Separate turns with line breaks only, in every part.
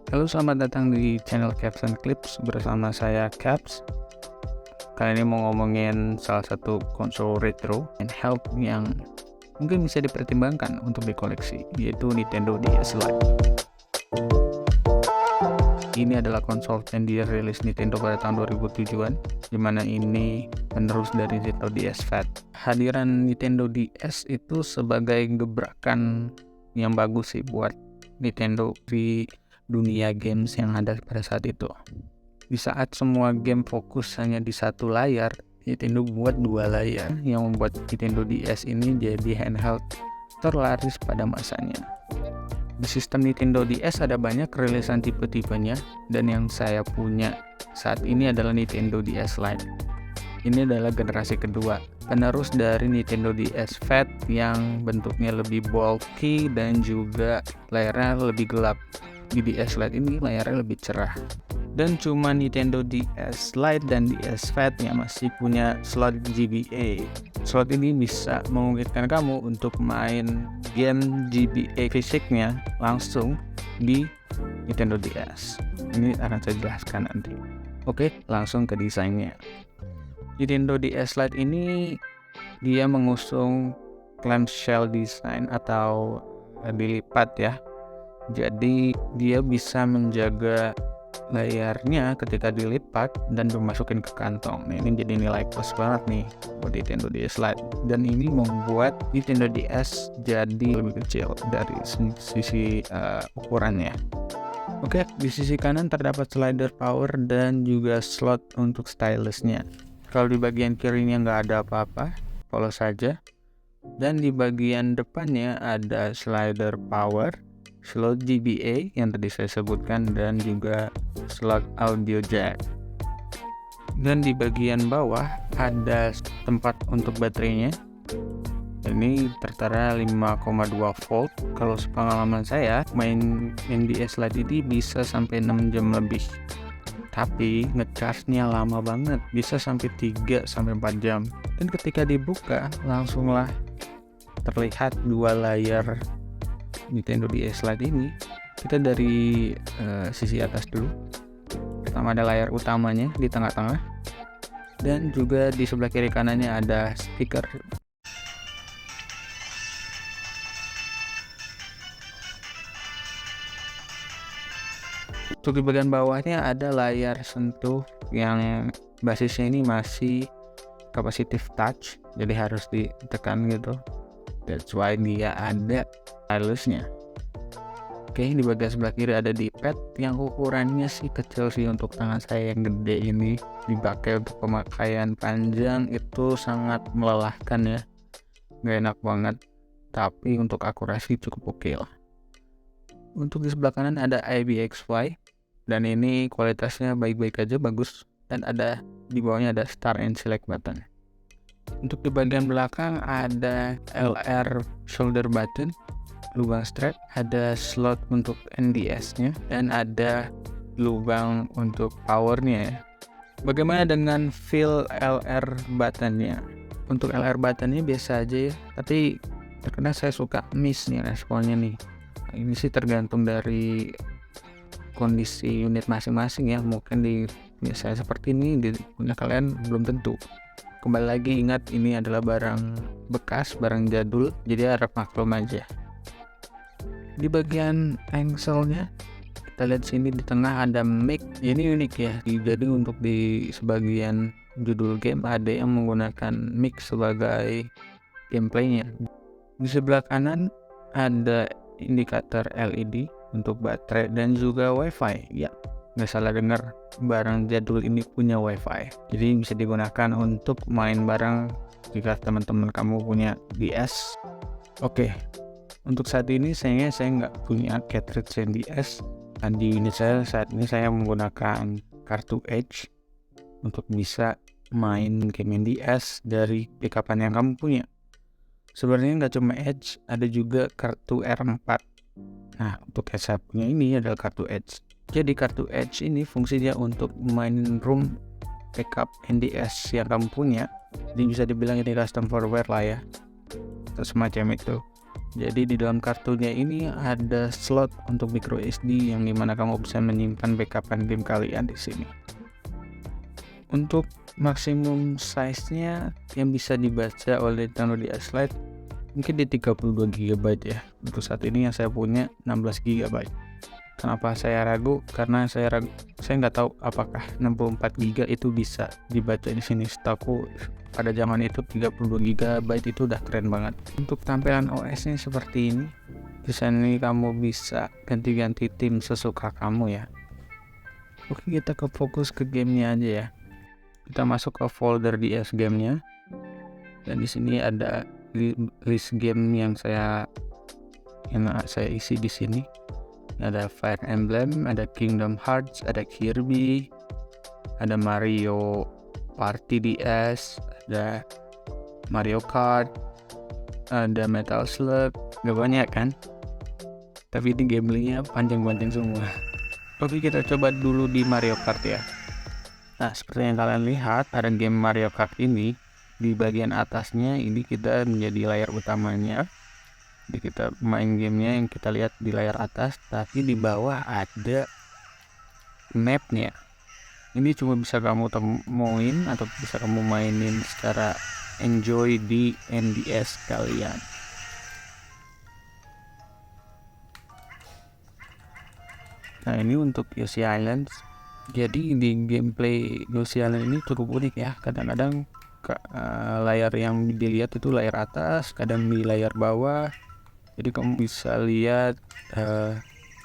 Halo, selamat datang di channel Caps and Clips bersama saya Caps. Kali ini mau ngomongin salah satu konsol retro handheld yang mungkin bisa dipertimbangkan untuk dikoleksi, yaitu Nintendo DS Lite. Ini adalah konsol yang dirilis Nintendo pada tahun 2007-an, dimana ini penerus dari Nintendo DS Fat. Hadiran Nintendo DS itu sebagai gebrakan yang bagus sih buat Nintendo di dunia games yang ada pada saat itu. Di saat semua game fokus hanya di satu layar, Nintendo buat dua layar yang membuat Nintendo DS ini jadi handheld terlaris pada masanya. Di sistem Nintendo DS ada banyak rilisan tipe-tipenya, dan yang saya punya saat ini adalah Nintendo DS Lite. Ini adalah generasi kedua, penerus dari Nintendo DS Fat yang bentuknya lebih bulky dan juga layarnya lebih gelap. Di DS Lite ini layarnya lebih cerah. Dan cuma Nintendo DS Lite dan DS Fat yang masih punya slot GBA. Slot ini bisa memungkinkan kamu untuk main game GBA fisiknya langsung di Nintendo DS. Ini akan saya jelaskan nanti. Oke, langsung ke desainnya. Nintendo DS Lite ini dia mengusung clamshell design atau dilipat ya. Jadi dia bisa menjaga layarnya ketika dilipat dan dimasukin ke kantong. Nah, ini jadi nilai plus banget nih buat Nintendo DS Lite. Dan ini membuat Nintendo DS jadi lebih kecil dari sisi ukurannya. Oke, di sisi kanan terdapat slider power dan juga slot untuk stylusnya. Kalau di bagian kirinya nggak ada apa-apa, polos saja. Dan di bagian depannya ada slider power, slot GBA yang tadi saya sebutkan, dan juga slot audio jack. Dan di bagian bawah ada tempat untuk baterainya. Ini tertera 5,2 volt. Kalau sepengalaman saya main DS Lite ini bisa sampai 6 jam lebih. Tapi ngecharge-nya lama banget, bisa sampai 3-4 jam. Dan ketika dibuka langsunglah terlihat dua layar Nintendo DS Lite ini. Kita dari sisi atas dulu. Pertama ada layar utamanya di tengah-tengah, dan juga di sebelah kiri kanannya ada speaker. Untuk di bagian bawahnya ada layar sentuh yang basisnya ini masih capacitive touch, jadi harus ditekan gitu. That's why dia ada stylusnya. Oke, di bagian sebelah kiri ada D-pad yang ukurannya sih kecil sih untuk tangan saya yang gede ini. Dipakai untuk pemakaian panjang itu sangat melelahkan ya, nggak enak banget. Tapi untuk akurasi cukup oke lah. Untuk di sebelah kanan ada IBXY, dan ini kualitasnya baik-baik aja, bagus. Dan ada di bawahnya ada start and select button. Untuk di bagian belakang ada LR shoulder button, lubang strap, ada slot untuk NDS-nya, dan ada lubang untuk power-nya ya. Bagaimana dengan feel LR button-nya? Untuk LR button-nya biasa aja ya, tapi terkadang saya suka miss nih responnya nih. Ini sih tergantung dari kondisi unit masing-masing ya. Mungkin di biasanya seperti ini, di punya kalian belum tentu. Kembali lagi, ingat ini adalah barang bekas, barang jadul, jadi harap maklum aja. Di bagian engsel-nya kita lihat sini di tengah ada mic. Ini unik ya, jadi untuk di sebagian judul game ada yang menggunakan mic sebagai gameplaynya. Di sebelah kanan ada indikator LED untuk baterai dan juga wifi. Ya, nggak salah dengar, barang jadul ini punya wifi, jadi bisa digunakan untuk main bareng jika teman-teman kamu punya DS. Oke, untuk saat ini saya nggak punya cartridge DS. Di unit saya saat ini saya menggunakan kartu Edge untuk bisa main game DS dari backupan yang kamu punya. Sebenarnya nggak cuma Edge, ada juga kartu R4. Nah, untuk yang saya punya ini adalah kartu Edge. Jadi kartu Edge ini fungsinya untuk mainin room backup NDS yang kamu punya. Jadi bisa dibilang ini custom firmware lah ya, atau semacam itu. Jadi di dalam kartunya ini ada slot untuk micro SD yang dimana kamu bisa menyimpan backupan game kalian di sini. Untuk maksimum size-nya yang bisa dibaca oleh Nintendo DS Lite mungkin di 32 GB ya. Untuk saat ini yang saya punya 16 GB. Kenapa saya ragu? Karena saya nggak tahu apakah 64 GB itu bisa dibaca di sini. Setahu pada zaman itu 32 GB itu udah keren banget. Untuk tampilan OS-nya seperti ini. Di sini kamu bisa ganti-ganti tim sesuka kamu ya. Oke, kita fokus ke gamenya aja ya. Kita masuk ke folder DS gamenya. Dan di sini ada list game yang saya isi di sini. Ada Fire Emblem, ada Kingdom Hearts, ada Kirby, ada Mario Party DS, ada Mario Kart, ada Metal Slug. Gak banyak kan? Tapi ini gameplaynya panjang-panjang semua. Oke, kita coba dulu di Mario Kart ya. Nah, seperti yang kalian lihat, pada game Mario Kart ini, di bagian atasnya ini kita menjadi layar utamanya. Jadi kita main gamenya yang kita lihat di layar atas, tapi di bawah ada mapnya. Ini cuma bisa kamu temuin atau bisa kamu mainin secara enjoy di NDS kalian. Nah, ini untuk Yoshi Islands. Jadi di gameplay Yoshi Island ini cukup unik ya. Kadang-kadang layar yang dilihat itu layar atas, kadang di layar bawah. Jadi kamu bisa lihat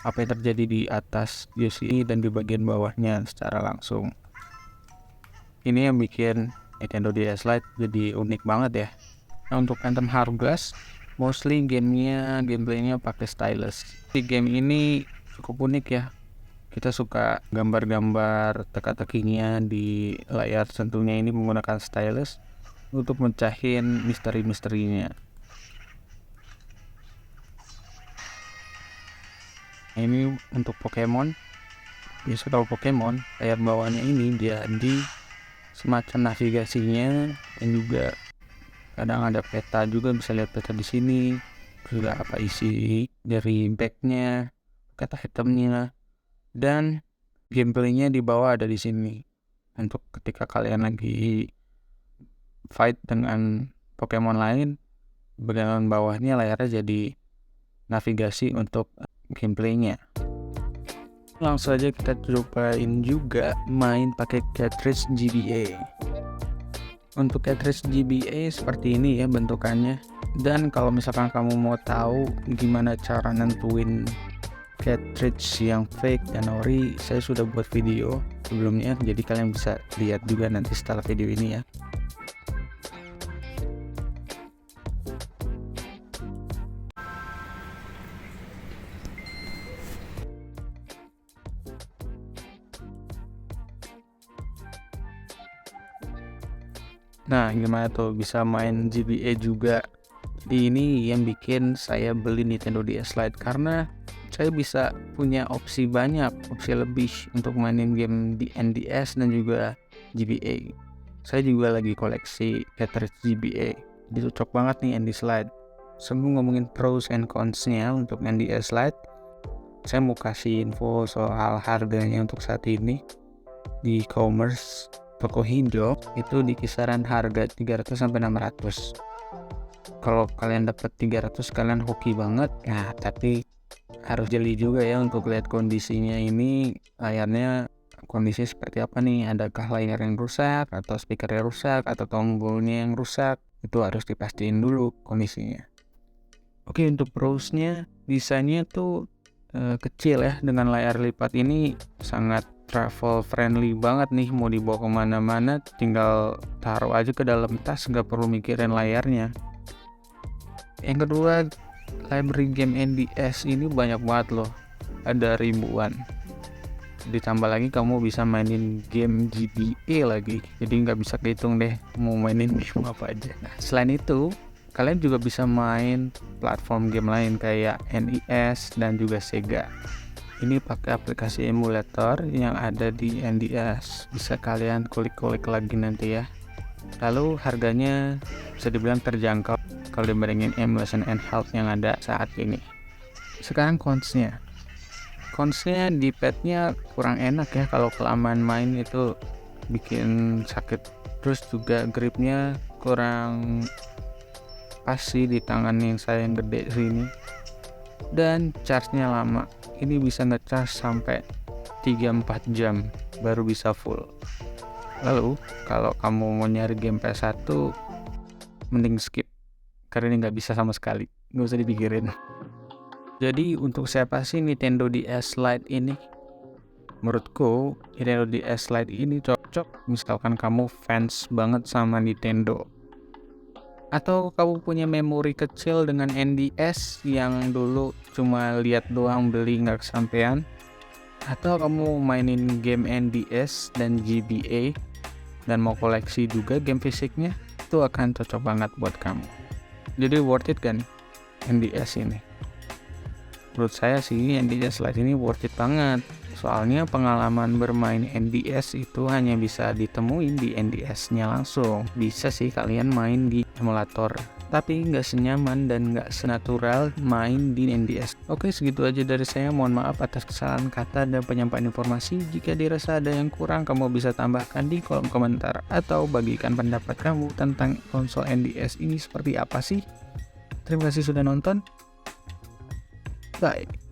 apa yang terjadi di atas Yoshi ini dan di bagian bawahnya secara langsung. Ini yang bikin Nintendo DS Lite jadi unik banget ya. Nah, untuk Phantom Hourglass, mostly gameplaynya pakai stylus. Di game ini cukup unik ya. Kita suka gambar-gambar teka-tekinya di layar sentuhnya ini menggunakan stylus untuk mencahin misteri-misterinya. Ini untuk Pokemon. Biasa tahu Pokemon, layar bawahnya ini jadi semacam navigasinya dan juga kadang ada peta juga, bisa lihat peta di sini. Juga apa isi dari backnya, kata itemnya. Dan gameplaynya di bawah ada di sini untuk ketika kalian lagi fight dengan Pokemon lain, bagian bawahnya layarnya jadi navigasi untuk gameplaynya. Langsung aja kita cobain juga main pakai cartridge GBA. Untuk cartridge GBA seperti ini ya bentukannya. Dan kalau misalkan kamu mau tahu gimana cara nentuin cartridge yang fake dan ori, saya sudah buat video sebelumnya, jadi kalian bisa lihat juga nanti setelah video ini ya. Nah, gimana tuh bisa main GBA juga. Jadi ini yang bikin saya beli Nintendo DS Lite, karena saya bisa punya opsi lebih untuk mainin game di NDS dan juga GBA. Saya juga lagi koleksi cartridge GBA. Jadi cocok banget nih NDS Lite. Sebelum ngomongin pros and cons-nya untuk NDS Lite, saya mau kasih info soal harganya untuk saat ini. Di e-commerce toko Indo itu di kisaran harga 300 sampai 600. Kalau kalian dapat 300 kalian hoki banget. Nah, tapi harus jeli juga ya untuk lihat kondisinya ini, layarnya kondisinya seperti apa nih, adakah layar yang rusak atau speakernya rusak atau tombolnya yang rusak. Itu harus dipastiin dulu kondisinya. Oke, untuk pros-nya, desainnya tuh kecil ya, dengan layar lipat ini sangat travel friendly banget nih. Mau dibawa kemana-mana tinggal taruh aja ke dalam tas, nggak perlu mikirin layarnya. Yang kedua, library game NDS ini banyak banget loh, ada ribuan. Ditambah lagi kamu bisa mainin game GBA lagi, jadi nggak bisa kehitung deh mau mainin game apa aja. Nah, selain itu kalian juga bisa main platform game lain kayak NES dan juga Sega. Ini pakai aplikasi emulator yang ada di NDS, bisa kalian kulik-kulik lagi nanti ya. Lalu harganya bisa dibilang terjangkau. kalau dibandingin emulation and health yang ada saat ini. Sekarang consnya di padnya kurang enak ya, kalau kelamaan main itu bikin sakit. Terus juga gripnya kurang pas sih di tangan yang saya yang gede sini, dan charge-nya lama. Ini bisa nge-charge sampai 3-4 jam baru bisa full. Lalu kalau kamu mau nyari game PS1, mending skip, karena ini nggak bisa sama sekali, nggak usah dipikirin. Jadi untuk siapa sih Nintendo DS Lite ini? Menurutku Nintendo DS Lite ini cocok misalkan kamu fans banget sama Nintendo, atau kamu punya memori kecil dengan NDS yang dulu cuma lihat doang, beli nggak kesampean, atau kamu mainin game NDS dan GBA dan mau koleksi juga game fisiknya, itu akan cocok banget buat kamu. Jadi worth it kan NDS ini? Menurut saya sih NDS Lite ini worth it banget. Soalnya pengalaman bermain NDS itu hanya bisa ditemuin di NDS-nya langsung. Bisa sih kalian main di emulator, tapi nggak senyaman dan nggak senatural main di NDS. Oke, segitu aja dari saya. Mohon maaf atas kesalahan kata dan penyampaian informasi. Jika dirasa ada yang kurang, kamu bisa tambahkan di kolom komentar atau bagikan pendapat kamu tentang konsol NDS ini seperti apa sih. Terima kasih sudah nonton. Bye.